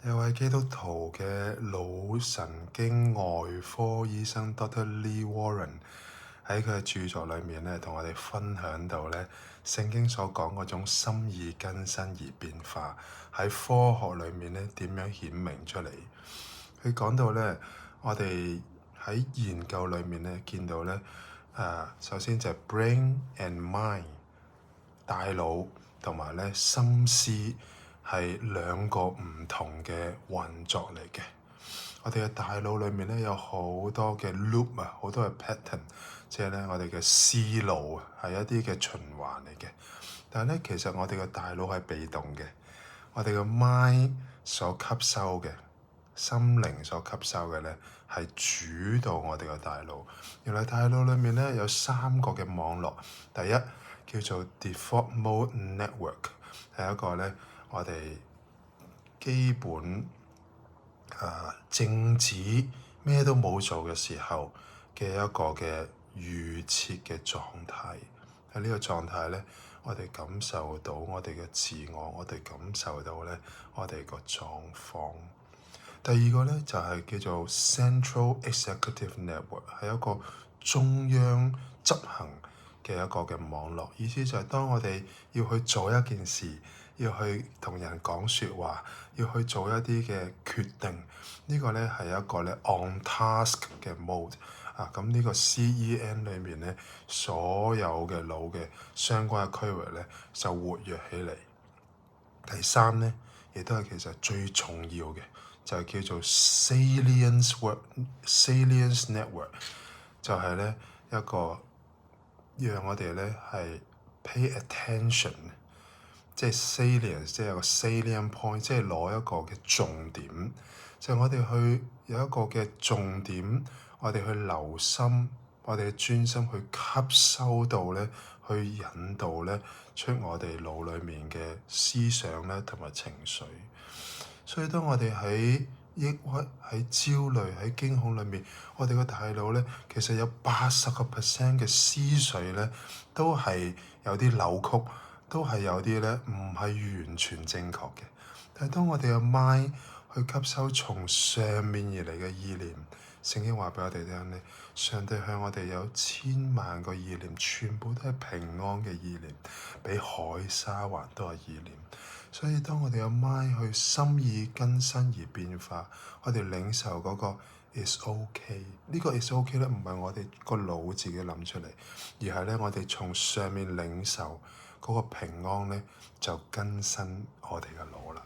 有位基督徒嘅腦神經外科醫生 Dr. Lee Warren 喺佢嘅著作裏面咧，同我哋分享到咧聖經所講嗰種心意更新而變化喺科學裏面咧點樣顯明出嚟。佢講到咧，我哋喺研究裏面咧見到咧，首先就係 brain and mind 大腦同埋咧心思係兩個唔同嘅運作嚟嘅。我哋嘅大腦裏面咧有好多嘅 loop 啊，好多嘅 pattern，即係咧我哋嘅思路啊，係一啲嘅循環嚟嘅。但係咧，其實我哋嘅大腦係被動嘅，我哋嘅 mind 所吸收嘅心靈所吸收嘅咧係主導我哋嘅大腦。原來大腦裏面咧有三個嘅網絡，第一叫做 default mode network， 係一個咧我哋基本靜止咩都冇做嘅時候嘅一個嘅預設嘅狀態。喺呢個狀態咧，我哋感受到我哋嘅自我，我哋感受到咧我哋個狀況。第二個咧就係叫做 Central Executive Network， 係一個中央執行嘅一個嘅網絡。意思就係當我哋要去做一件事，要去同人講説話，要去做一啲嘅決定，呢個咧係一個咧 on task 嘅 mode 啊。咁呢個 CEN 裏面咧，所有嘅腦嘅相關嘅區域咧就活躍起嚟。第三咧，亦都係其實最重要嘅，就係叫做 Salience Network， 就係咧一個讓我哋咧係 pay attention， 即係 salience， 即係有個 salient point， 即係攞一個嘅重點，就係我哋去有一個嘅重點，我哋去留心，我哋嘅專心去吸收到咧，去引導咧出我哋腦裡面嘅思想咧同埋情緒。所以當我哋喺抑鬱、喺焦慮、喺驚恐裏面，我哋個大腦咧其實有80% 嘅思緒咧都係有啲扭曲，都係有啲咧唔係完全正確嘅。但係當我哋嘅 mind 去吸收從上面而嚟嘅意念，聖經話俾我哋聽咧，上帝向我哋有千萬個意念，全部都係平安嘅意念，比海沙還多嘅意念。所以當我哋嘅 mind 去心意更新而變化，我哋領受嗰個 is OK。呢個 is OK 咧，唔係我哋個腦自己諗出嚟，而係咧我哋從上面領受嗰個平安咧，就更新我哋嘅腦啦。